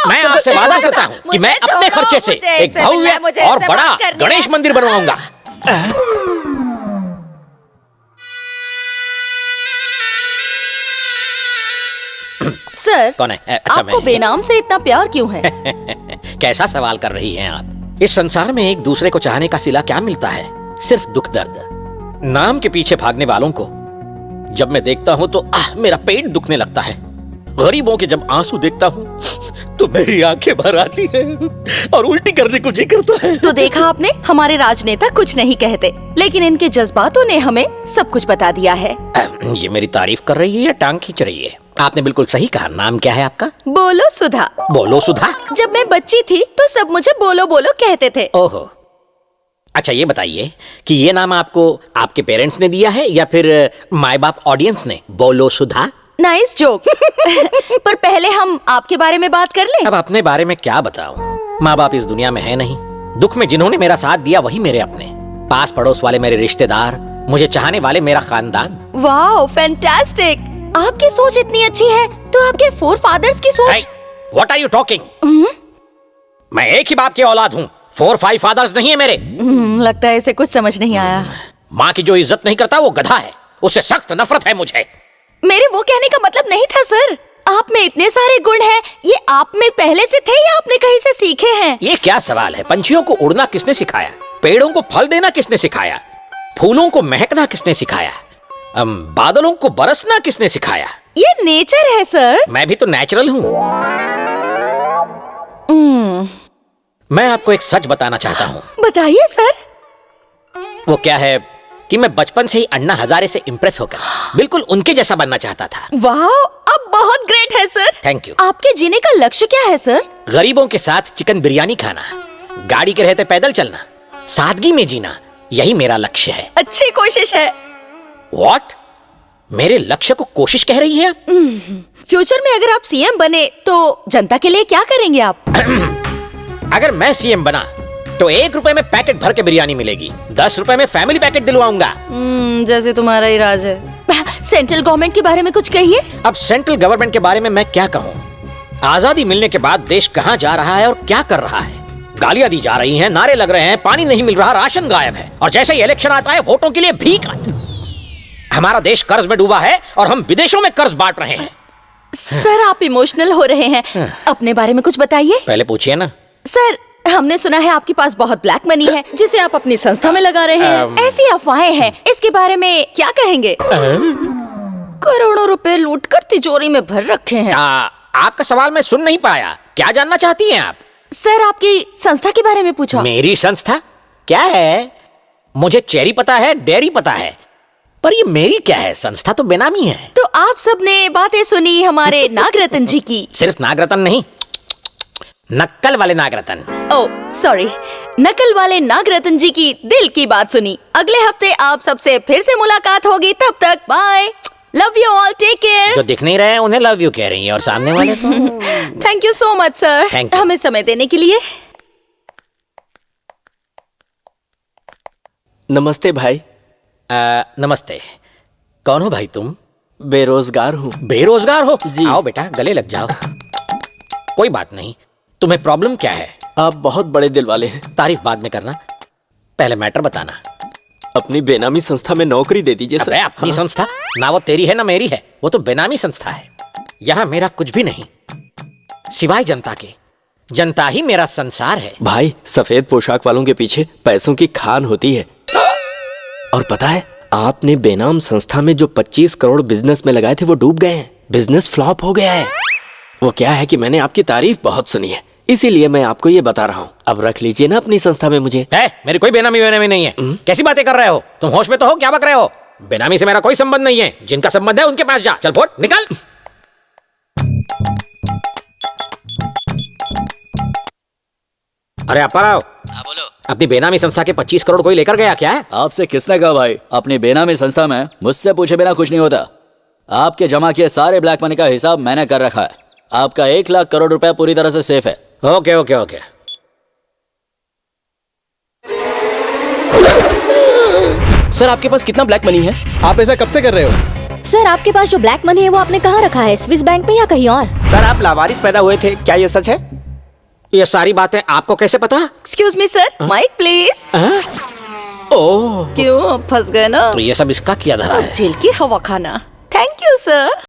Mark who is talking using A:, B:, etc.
A: मैं आपसे वादा करता हूँ कि मैं अपने खर्चे से एक भव्य और बड़ा गणेश मंदिर बनवाऊंगा।
B: सर,
A: कौन है? अच्छा,
B: आपको बेनाम से इतना प्यार क्यों है?
A: कैसा सवाल कर रही हैं आप? इस संसार में एक दूसरे को चाहने का सिला क्या मिलता है? सिर्फ दुख दर्द। नाम के पीछे भागने वालों को जब मैं देखता हूँ तो मेरा पेट दुखने लगता है। गरीबों के जब आंसू देखता हूँ तो मेरी आंखें भर आती है और उल्टी करने को जी करता है।
B: तो देखा आपने, हमारे राजनेता कुछ नहीं कहते, लेकिन इनके जज्बातों ने हमें सब कुछ बता दिया है।
A: ये मेरी तारीफ कर रही है या टांग खींच रही है? आपने बिल्कुल सही कहा। नाम क्या है आपका?
B: बोलो सुधा।
A: बोलो सुधा?
B: जब मैं बच्ची थी तो सब मुझे बोलो बोलो कहते थे।
A: ओहो, अच्छा ये बताइए कि ये नाम आपको आपके पेरेंट्स ने दिया है या फिर माँ बाप ऑडियंस ने? बोलो सुधा।
B: Nice joke. पर पहले हम आपके बारे में बात कर लें।
A: अब अपने बारे में क्या बताऊं? माँ बाप इस दुनिया में है नहीं। दुख में जिन्होंने मेरा साथ दिया वही मेरे अपने। पास पड़ोस वाले मेरे रिश्तेदार, मुझे चाहने वाले मेरा खानदान।
B: Wow, fantastic. आपकी सोच इतनी अच्छी है तो आपके फोर फादर्स की सोच।
A: What are you talking? मैं एक ही बाप की औलाद हूँ, 4-5 फादर्स नहीं है मेरे।
B: लगता है इसे कुछ समझ नहीं आया।
A: माँ की जो इज्जत नहीं करता वो गधा है, उससे सख्त नफरत है मुझे।
B: मेरे वो कहने का मतलब नहीं था सर। आप में इतने सारे गुण हैं, ये आप में पहले से थे या आपने कहीं से सीखे हैं?
A: ये क्या सवाल है? पंछियों को उड़ना किसने सिखाया? पेड़ों को फल देना किसने सिखाया? फूलों को महकना किसने सिखाया? बादलों को बरसना किसने सिखाया?
B: ये नेचर है सर।
A: मैं भी तो नेचुरल हूँ। मैं आपको एक सच बताना चाहता हूँ।
B: बताइए सर।
A: वो क्या है कि मैं बचपन से ही अन्ना हजारे से इम्प्रेस होकर बिल्कुल उनके जैसा बनना चाहता था।
B: वाह, आप बहुत ग्रेट है सर।
A: Thank you.
B: आपके जीने का लक्ष्य क्या है सर?
A: गरीबों के साथ चिकन बिरयानी खाना, गाड़ी के रहते पैदल चलना, सादगी में जीना, यही मेरा लक्ष्य है।
B: अच्छी कोशिश है।
A: What? मेरे लक्ष्य को कोशिश कह रही है आप?
B: फ्यूचर में अगर आप सीएम बने तो जनता के लिए क्या करेंगे आप?
A: अगर मैं सीएम बना तो 1 रुपए में पैकेट भर के बिरयानी मिलेगी, 10 रुपए में फैमिली पैकेट दिलवाऊंगा।
B: जैसे तुम्हारा ही राज है। सेंट्रल गवर्नमेंट के बारे में कुछ कहिए।
A: अब सेंट्रल गवर्नमेंट के बारे में मैं क्या कहूँ? आजादी मिलने के बाद देश कहाँ जा रहा है और क्या कर रहा है? गालियां दी जा रही हैं, नारे लग रहे हैं, पानी नहीं मिल रहा, राशन गायब है, और जैसे ही इलेक्शन आता है वोटों के लिए भीख। हमारा देश कर्ज में डूबा है और हम विदेशों में कर्ज बांट रहे हैं।
B: सर, आप इमोशनल हो रहे हैं, अपने बारे में कुछ बताइए।
A: पहले पूछिए ना।
B: सर, हमने सुना है आपके पास बहुत ब्लैक मनी है जिसे आप अपनी संस्था में लगा रहे हैं। ऐसी अफवाहें हैं, इसके बारे में क्या कहेंगे? करोड़ों रुपए लूटकर तिजोरी में भर रखे हैं।
A: आपका सवाल मैं सुन नहीं पाया, क्या जानना चाहती हैं आप?
B: सर, आपकी संस्था के बारे में पूछा।
A: मेरी संस्था क्या है? मुझे चेरी पता है, डेयरी पता है, पर ये मेरी क्या है? संस्था तो बेनामी है।
B: तो आप सबने बातें सुनी हमारे नागरतन जी की।
A: सिर्फ नागरतन नहीं, नक्कल वाले नागरतन।
B: ओह सॉरी, नकल वाले नागरतन जी की दिल की बात सुनी। अगले हफ्ते आप सबसे फिर से मुलाकात होगी, तब तक bye, love you all, take care.
A: जो दिख नहीं रहे उन्हें लव यू कह रही हैं और सामने वाले को
B: thank you so much sir, हमें समय देने के लिए।
C: नमस्ते भाई।
A: नमस्ते। कौन हो भाई तुम?
C: बेरोजगार हूँ।
A: बेरोजगार हो?
C: जी।
A: आओ बेटा, गले लग जाओ। कोई बात नहीं। तुम्हें प्रॉब्लम क्या है?
C: आप बहुत बड़े दिल वाले हैं।
A: तारीफ बाद में करना, पहले मैटर बताना।
C: अपनी बेनामी संस्था में नौकरी दे दीजिए सर।
A: अपनी संस्था? ना वो तेरी है ना मेरी है, वो तो बेनामी संस्था है। यहाँ मेरा कुछ भी नहीं सिवाय जनता के। जनता ही मेरा संसार है।
C: भाई, सफेद पोशाक वालों के पीछे पैसों की खान होती है। और पता है, आपने बेनाम संस्था में जो 25 करोड़ बिजनेस में लगाए थे वो डूब गए हैं। बिजनेस फ्लॉप हो गया है। वो क्या है कि मैंने आपकी तारीफ बहुत सुनी है, इसीलिए मैं आपको ये बता रहा हूँ। अब रख लीजिए ना अपनी संस्था में मुझे।
A: मेरी कोई बेनामी नहीं है। कैसी बातें कर रहे हो तुम? होश में तो हो? क्या बक रहे हो? बेनामी से मेरा कोई संबंध नहीं है। जिनका संबंध है उनके पास जा। चल फुट, निकल। अरे अप्पाराव।
D: हाँ बोलो।
A: अपनी बेनामी संस्था के 25 करोड़ कोई लेकर गया क्या?
D: आपसे किसने कहा भाई? अपनी बेनामी संस्था में मुझसे पूछे बिना कुछ नहीं होता। आपके जमा किए सारे ब्लैक मनी का हिसाब मैंने कर रखा है। आपका 1 लाख करोड़ रुपया पूरी तरह से सेफ है।
A: Okay okay okay.
C: सर, आपके पास कितना ब्लैक मनी है?
E: आप ऐसा कब से कर रहे हो?
B: सर, आपके पास जो ब्लैक मनी है वो आपने कहाँ रखा है? स्विस बैंक में या कहीं और?
C: सर आप लावारिस पैदा हुए थे, क्या ये सच है?
A: ये सारी बातें आपको कैसे पता?
B: Excuse me sir, mike please.
A: Oh,
B: क्यों, फंस गए ना?
A: तो ये सब इसका किया धरा है।
B: जेल की हवा खाना। Thank you sir.